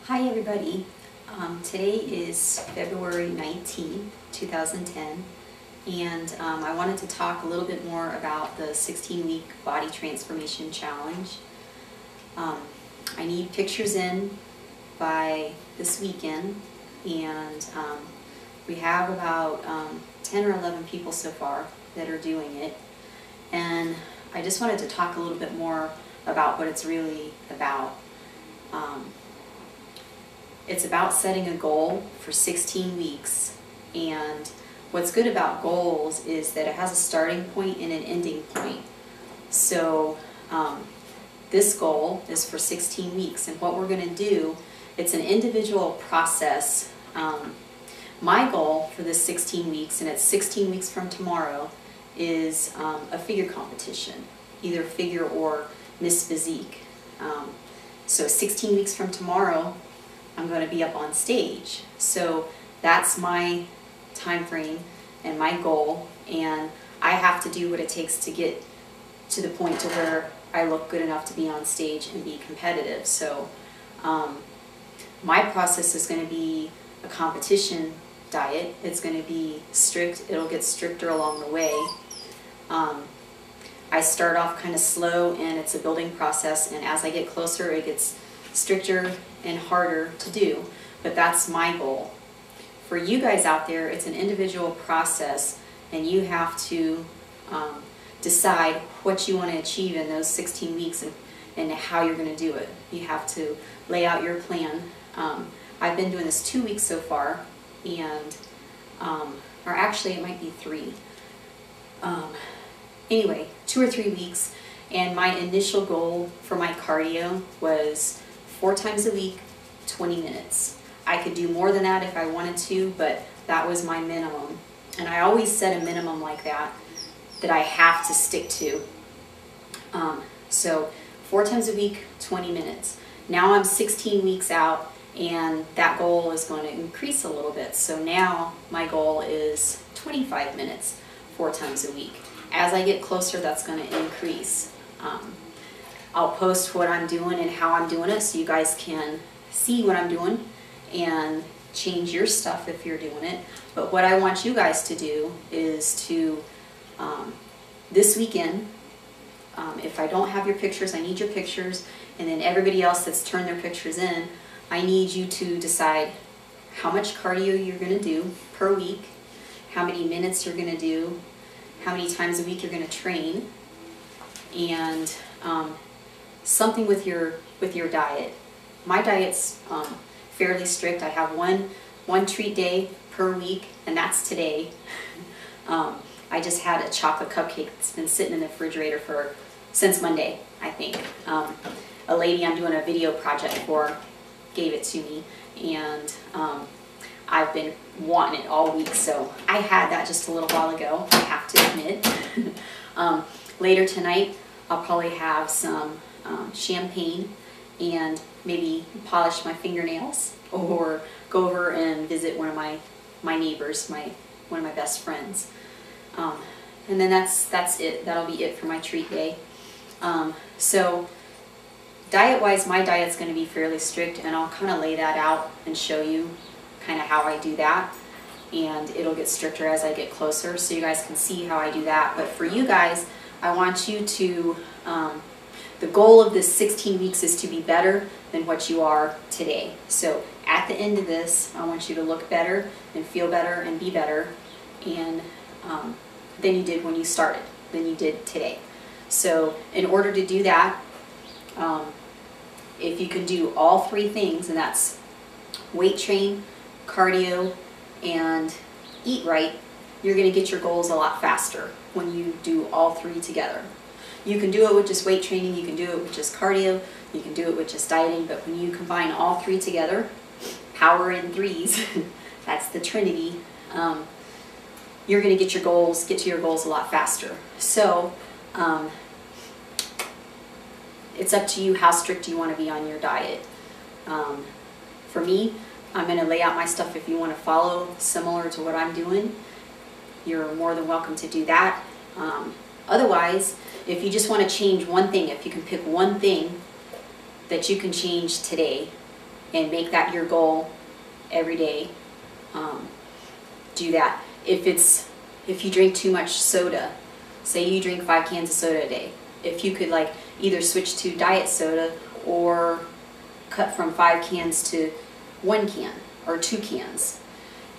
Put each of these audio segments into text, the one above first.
Hi everybody. Today is February 19, 2010, and I wanted to talk a little bit more about the 16-week body transformation challenge. I need pictures in by this weekend, and we have about 10 or 11 people so far that are doing it, and I just wanted to talk a little bit more about what it's really about. It's about setting a goal for 16 weeks, and what's good about goals is that it has a starting point and an ending point. So this goal is for 16 weeks, and what we're going to do, it's an individual process. My goal for this 16 weeks, and it's 16 weeks from tomorrow, is a figure competition, either figure or Miss Physique. So 16 weeks from tomorrow, I'm going to be up on stage. So that's my time frame and my goal, and I have to do what it takes to get to the point to where I look good enough to be on stage and be competitive. So my process is going to be a competition diet. It's going to be strict. It'll get stricter along the way. I start off kind of slow, and it's a building process, and as I get closer it gets stricter and harder to do, but that's my goal. For you guys out there, it's an individual process, and you have to decide what you want to achieve in those 16 weeks and how you're going to do it. You have to lay out your plan. I've been doing this 2 weeks so far, and or actually it might be 3. Anyway, 2 or 3 weeks, and my initial goal for my cardio was 4 times a week, 20 minutes. I could do more than that if I wanted to, but that was my minimum. And I always set a minimum like that I have to stick to. So 4 times a week, 20 minutes. Now I'm 16 weeks out, and that goal is going to increase a little bit. So now my goal is 25 minutes, 4 times a week. As I get closer, that's going to increase. I'll post what I'm doing and how I'm doing it so you guys can see what I'm doing and change your stuff if you're doing it. But what I want you guys to do is to, this weekend, if I don't have your pictures, I need your pictures, and then everybody else that's turned their pictures in, I need you to decide how much cardio you're going to do per week, how many minutes you're going to do, how many times a week you're going to train, and something with your diet. My diet's fairly strict. I have one treat day per week, and that's today. I just had a chocolate cupcake that's been sitting in the refrigerator since Monday, I think. A lady I'm doing a video project for gave it to me, and I've been wanting it all week, so I had that just a little while ago, I have to admit. Later tonight, I'll probably have some champagne and maybe polish my fingernails, or go over and visit one of my neighbors, one of my best friends. And then that's it. That'll be it for my treat day. So diet-wise, my diet's going to be fairly strict, and I'll kind of lay that out and show you kind of how I do that, and it'll get stricter as I get closer so you guys can see how I do that. But for you guys, I want you to, the goal of this 16 weeks is to be better than what you are today. So at the end of this, I want you to look better and feel better and be better and than you did when you started, than you did today. So in order to do that, if you can do all 3 things, and that's weight train, cardio, and eat right, you're going to get your goals a lot faster when you do all 3 together. You can do it with just weight training, you can do it with just cardio, you can do it with just dieting, but when you combine all 3 together, power in 3s, that's the trinity, you're going to get to your goals a lot faster. So it's up to you how strict you want to be on your diet. For me, I'm going to lay out my stuff. If you want to follow similar to what I'm doing, you're more than welcome to do that. Otherwise, if you just want to change one thing, if you can pick one thing that you can change today, and make that your goal every day. Do that. If you drink too much soda, say you drink 5 cans of soda a day, if you could like either switch to diet soda or cut from 5 cans to 1 can or 2 cans.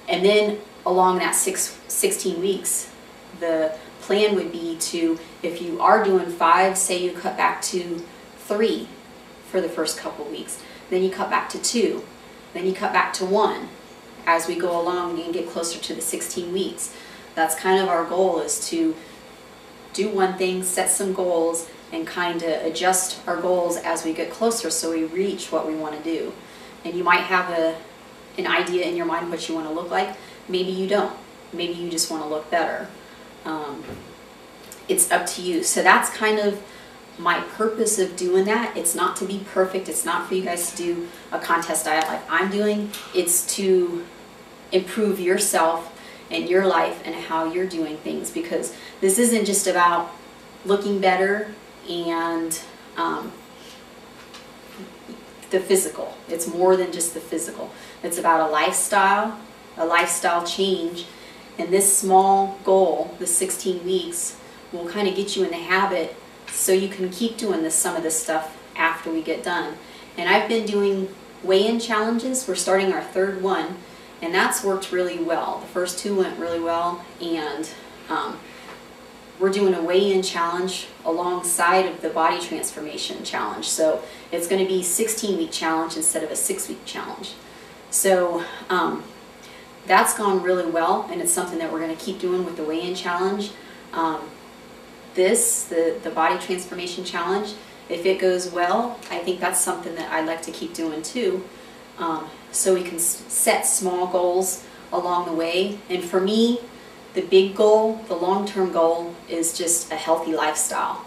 And then along that 16 weeks, the plan would be to, if you are doing 5, say you cut back to 3 for the first couple weeks, then you cut back to 2, then you cut back to 1 as we go along and get closer to the 16 weeks. That's kind of our goal, is to do one thing, set some goals, and kind of adjust our goals as we get closer so we reach what we want to do. And you might have an idea in your mind what you want to look like. Maybe you don't. Maybe you just want to look better. It's up to you. So that's kind of my purpose of doing that. It's not to be perfect. It's not for you guys to do a contest diet like I'm doing. It's to improve yourself and your life and how you're doing things, because this isn't just about looking better and the physical. It's more than just the physical. It's about a lifestyle change, and this small goal, the 16 weeks, will kind of get you in the habit so you can keep doing some of this stuff after we get done. And I've been doing weigh-in challenges. We're starting our 3rd one, and that's worked really well. The first 2 went really well, and we're doing a weigh-in challenge alongside of the body transformation challenge. So it's going to be a 16-week challenge instead of a 6-week challenge. So that's gone really well, and it's something that we're going to keep doing with the weigh-in challenge. The body transformation challenge, if it goes well, I think that's something that I'd like to keep doing too. So we can set small goals along the way. And for me, the big goal, the long-term goal, is just a healthy lifestyle.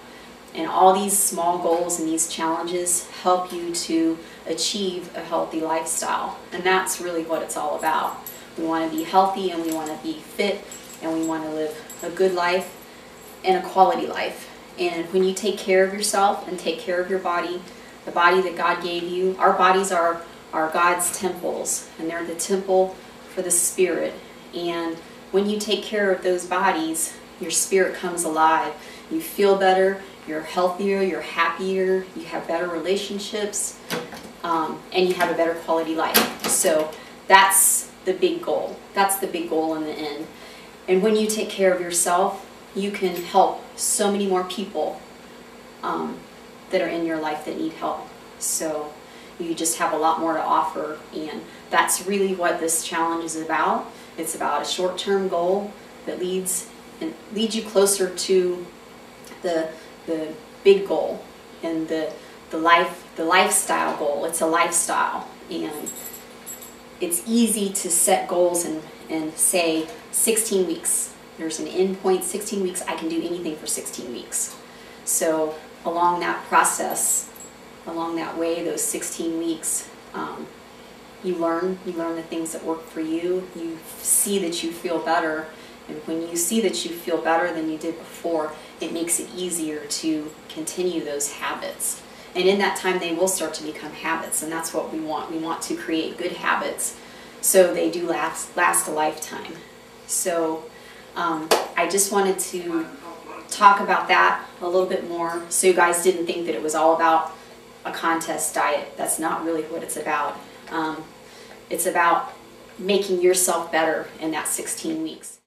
And all these small goals and these challenges help you to achieve a healthy lifestyle. And that's really what it's all about. We want to be healthy, and we want to be fit, and we want to live a good life and a quality life. And when you take care of yourself and take care of your body, the body that God gave you, our bodies are God's temples, and they're the temple for the Spirit. And when you take care of those bodies, your spirit comes alive. You feel better, you're healthier, you're happier, you have better relationships, and you have a better quality life. So that's the big goal. That's the big goal in the end. And when you take care of yourself, you can help so many more people that are in your life that need help. So you just have a lot more to offer, and that's really what this challenge is about. It's about a short-term goal that leads you closer to the big goal and the lifestyle goal. It's a lifestyle, and it's easy to set goals and say 16 weeks. There's an end point, 16 weeks. I can do anything for 16 weeks. So along that process, along that way, those 16 weeks, you learn the things that work for you. You see that you feel better, and when you see that you feel better than you did before, it makes it easier to continue those habits. And in that time, they will start to become habits, and that's what we want. We want to create good habits so they do last a lifetime. So I just wanted to talk about that a little bit more, so you guys didn't think that it was all about a contest diet. That's not really what it's about. It's about making yourself better in that 16 weeks.